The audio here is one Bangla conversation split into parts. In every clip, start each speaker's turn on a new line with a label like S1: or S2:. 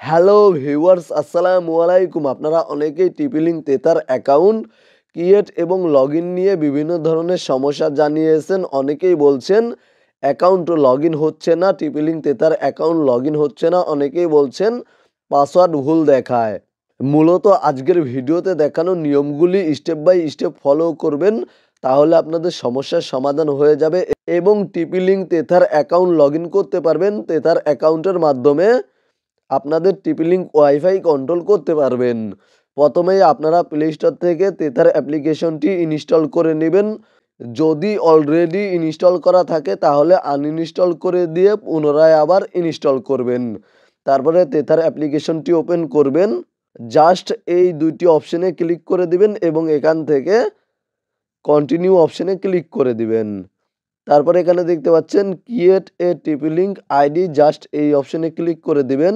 S1: হ্যালো ভিউয়ার্স, আসসালামু আলাইকুম। আপনারা অনেকেই টিপিলিঙ্ক তেতার অ্যাকাউন্ট ক্রিয়েট এবং লগ ইন নিয়ে বিভিন্ন ধরনের সমস্যা জানিয়েছেন। অনেকেই বলছেন অ্যাকাউন্ট লগ ইন হচ্ছে না, টিপিলিঙ্ক তেতার অ্যাকাউন্ট লগ ইন হচ্ছে না। অনেকেই বলছেন পাসওয়ার্ড ভুল দেখায়। মূলত আজকের ভিডিওতে দেখানো নিয়মগুলি স্টেপ বাই স্টেপ ফলো করবেন, তাহলে আপনাদের সমস্যার সমাধান হয়ে যাবে এবং টিপিলিঙ্ক তেতার অ্যাকাউন্ট লগ ইন করতে পারবেন। তেতার অ্যাকাউন্টের মাধ্যমে আপনাদের টিপিলিঙ্ক ওয়াইফাই কন্ট্রোল করতে পারবেন। প্রথমেই আপনারা প্লে স্টোর থেকে তেতার অ্যাপ্লিকেশনটি ইনস্টল করে নেবেন। যদি অলরেডি ইনস্টল করা থাকে তাহলে আনইনস্টল করে দিয়ে পুনরায় আবার ইনস্টল করবেন। তারপরে তেতার অ্যাপ্লিকেশনটি ওপেন করবেন। জাস্ট এই দুইটি অপশনে ক্লিক করে দিবেন এবং এখান থেকে কন্টিনিউ অপশনে ক্লিক করে দিবেন। তারপরে এখানে দেখতে পাচ্ছেন ক্রিয়েট এ টিপিলিঙ্ক আইডি, জাস্ট এই অপশনে ক্লিক করে দিবেন।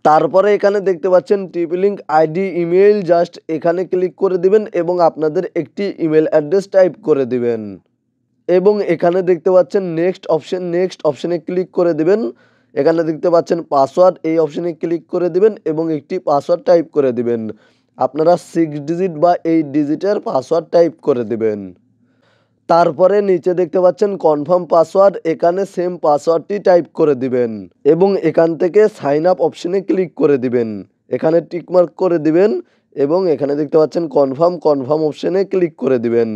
S1: তারপরে এখানে দেখতে পাচ্ছেন টিপিলিঙ্ক আইডি ইমেইল, জাস্ট এখানে ক্লিক করে দিবেন এবং আপনাদের একটি ইমেল অ্যাড্রেস টাইপ করে দিবেন এবং এখানে দেখতে পাচ্ছেন নেক্সট অপশনে ক্লিক করে দিবেন। এখানে দেখতে পাচ্ছেন পাসওয়ার্ড, এই অপশনে ক্লিক করে দিবেন এবং একটি পাসওয়ার্ড টাইপ করে দিবেন। আপনারা 6 ডিজিট বা 8 ডিজিটের পাসওয়ার্ড টাইপ করে দিবেন। তারপরে নিচে দেখতে পাচ্ছেন কনফার্ম পাসওয়ার্ড, এখানে সেম পাসওয়ার্ডটি টাইপ করে দিবেন এবং এখান থেকে সাইন আপ অপশনে ক্লিক করে দিবেন। এখানে টিকমার্ক করে দিবেন এবং এখানে দেখতে পাচ্ছেন কনফার্ম অপশনে ক্লিক করে দিবেন।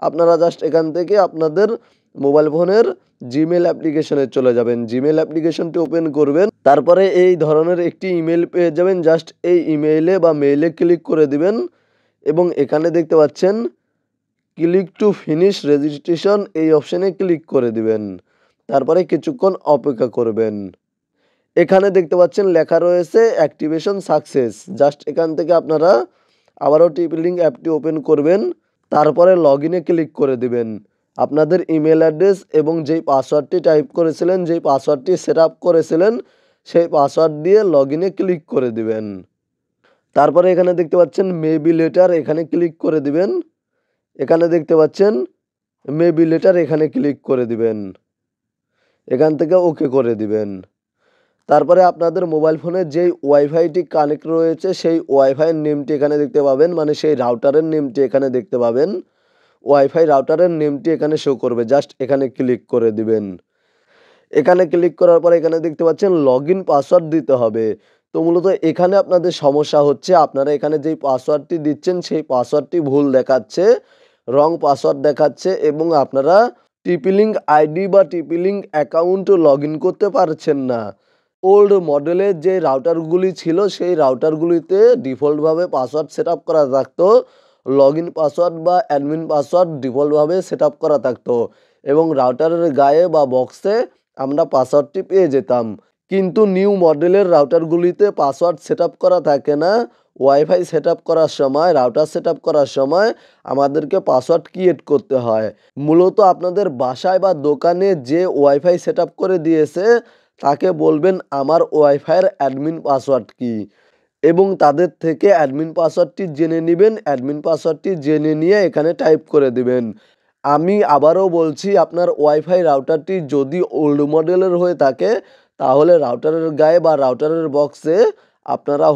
S1: আপনারা জাস্ট এখান থেকে আপনাদের মোবাইল ফোনের জিমেল অ্যাপ্লিকেশনে চলে যাবেন। জিমেল অ্যাপ্লিকেশনটি ওপেন করবেন। তারপরে এই ধরনের একটি ইমেল পেয়ে যাবেন। জাস্ট এই ইমেইলে বা মেইলে ক্লিক করে দিবেন এবং এখানে দেখতে পাচ্ছেন ক্লিক টু ফিনিশ রেজিস্ট্রেশন, এই অপশনে ক্লিক করে দিবেন। তারপরে কিছুক্ষণ অপেক্ষা করবেন। এখানে দেখতে পাচ্ছেন লেখা রয়েছে অ্যাক্টিভেশন সাকসেস। জাস্ট এখান থেকে আপনারা আবারও টিপিলিঙ্ক অ্যাপটি ওপেন করবেন। তারপরে লগ ইনে ক্লিক করে দিবেন। আপনাদের ইমেল অ্যাড্রেস এবং যেই পাসওয়ার্ডটি টাইপ করেছিলেন, যেই পাসওয়ার্ডটি সেট আপ করেছিলেন, সেই পাসওয়ার্ড দিয়ে লগ ইনে ক্লিক করে দিবেন। তারপরে এখানে দেখতে পাচ্ছেন মেবি লেটার, এখানে ক্লিক করে দিবেন। এখানে দেখতে পাচ্ছেন মেবি লেটার, এখানে ক্লিক করে দিবেন। এখান থেকে ওকে করে দিবেন। তারপরে আপনাদের মোবাইল ফোনে যেই ওয়াইফাইটি কানেক্ট রয়েছে সেই ওয়াইফাইয়ের নেমটি এখানে দেখতে পাবেন, মানে সেই রাউটারের নেমটি এখানে দেখতে পাবেন। ওয়াইফাই রাউটারের নেমটি এখানে শো করবে, জাস্ট এখানে ক্লিক করে দিবেন। এখানে ক্লিক করার পরে এখানে দেখতে পাচ্ছেন লগ ইন পাসওয়ার্ড দিতে হবে। তো মূলত এখানে আপনাদের সমস্যা হচ্ছে, আপনারা এখানে যেই পাসওয়ার্ডটি দিচ্ছেন সেই পাসওয়ার্ডটি ভুল দেখাচ্ছে, রং পাসওয়ার্ড দেখাচ্ছে এবং আপনারা টিপিলিঙ্ক আইডি বা টিপিলিঙ্ক অ্যাকাউন্ট লগ ইন করতে পারছেন না। ওল্ড মডেলের যে রাউটারগুলি ছিল সেই রাউটারগুলিতে ডিফল্টভাবে পাসওয়ার্ড সেট আপ করা থাকতো, লগ ইন পাসওয়ার্ড বা অ্যাডমিন পাসওয়ার্ড ডিফল্টভাবে সেট আপ করা থাকতো এবং রাউটারের গায়ে বা বক্সে আমরা পাসওয়ার্ডটি পেয়ে যেতাম। কিন্তু নিউ মডেলের রাউটারগুলিতে পাসওয়ার্ড সেট আপ করা থাকে না। ওয়াইফাই সেট আপ করার সময়, রাউটার সেট আপ করার সময় আমাদেরকে পাসওয়ার্ড ক্রিয়েট করতে হয়। মূলত আপনাদের বাসায় বা দোকানে যে ওয়াইফাই সেট আপ করে দিয়েছে তাকে বলবেন আমার ওয়াইফাইয়ের অ্যাডমিন পাসওয়ার্ড কী এবং তাদের থেকে অ্যাডমিন পাসওয়ার্ডটি জেনে নেবেন। অ্যাডমিন পাসওয়ার্ডটি জেনে নিয়ে এখানে টাইপ করে দিবেন। আমি আবারও বলছি, আপনার ওয়াইফাই রাউটারটি যদি ওল্ড মডেলের হয়ে থাকে তাহলে রাউটারের গায়ে বা রাউটারের বক্সে আপনারা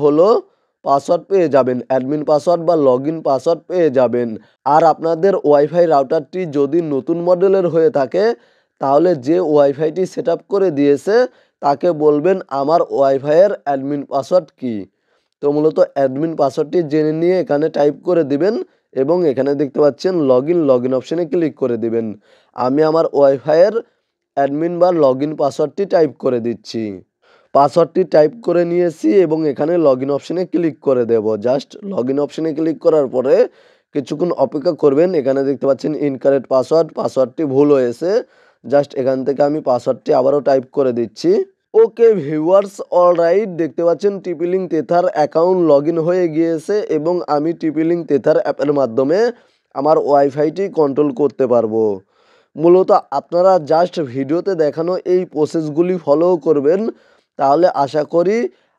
S1: পাসওয়ার্ড পেয়ে যাবেন, অ্যাডমিন পাসওয়ার্ড বা লগ ইন পাসওয়ার্ড পেয়ে যাবেন। আর আপনাদের ওয়াইফাই রাউটারটি যদি নতুন মডেলের হয়ে থাকে তাহলে যে ওয়াইফাইটি সেট আপ করে দিয়েছে তাকে বলবেন আমার ওয়াইফাইয়ের অ্যাডমিন পাসওয়ার্ড কী। তো মূলত অ্যাডমিন পাসওয়ার্ডটি জেনে নিয়ে এখানে টাইপ করে দিবেন এবং এখানে দেখতে পাচ্ছেন লগ ইন অপশনে ক্লিক করে দিবেন। আমি আমার ওয়াইফাইয়ের অ্যাডমিন বা লগ ইন পাসওয়ার্ডটি টাইপ করে দিচ্ছি। পাসওয়ার্ডটি টাইপ করে নিয়েছি এবং এখানে লগ ইন অপশনে ক্লিক করে দেব। জাস্ট লগ ইন অপশনে ক্লিক করার পরে কিছুক্ষণ অপেক্ষা করবেন। এখানে দেখতে পাচ্ছেন ইনকারেক্ট পাসওয়ার্ড, পাসওয়ার্ডটি ভুল হয়েছে। জাস্ট এখান থেকে আমি পাসওয়ার্ডটি আবারও টাইপ করে দিচ্ছি। ওকে ভিউয়ার্স, অলরাইট, দেখতে পাচ্ছেন টিপিলিঙ্ক তেথার অ্যাকাউন্ট লগ ইন হয়ে গিয়েছে এবং আমি টিপিলিঙ্ক তেথার অ্যাপের মাধ্যমে আমার ওয়াইফাইটি কন্ট্রোল করতে পারবো। মূলত আপনারা জাস্ট ভিডিওতে দেখানো এই প্রসেসগুলি ফলো করবেন, তাহলে আশা করি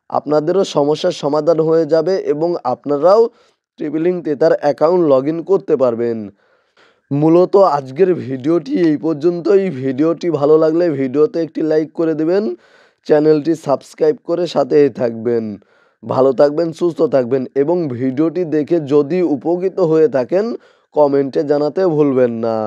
S1: আপনাদেরও সমস্যার সমাধান হয়ে যাবে এবং আপনারাও টিপিলিঙ্ক তেথার অ্যাকাউন্ট লগ ইন করতে পারবেন। মূলত আজকের ভিডিওটি এই পর্যন্তই। ভিডিওটি ভালো লাগলে ভিডিওতে একটি লাইক করে দেবেন, চ্যানেলটি সাবস্ক্রাইব করে সাথেই থাকবেন। ভালো থাকবেন, সুস্থ থাকবেন এবং ভিডিওটি দেখে যদি উপকৃত হয়ে থাকেন কমেন্টে জানাতে ভুলবেন না।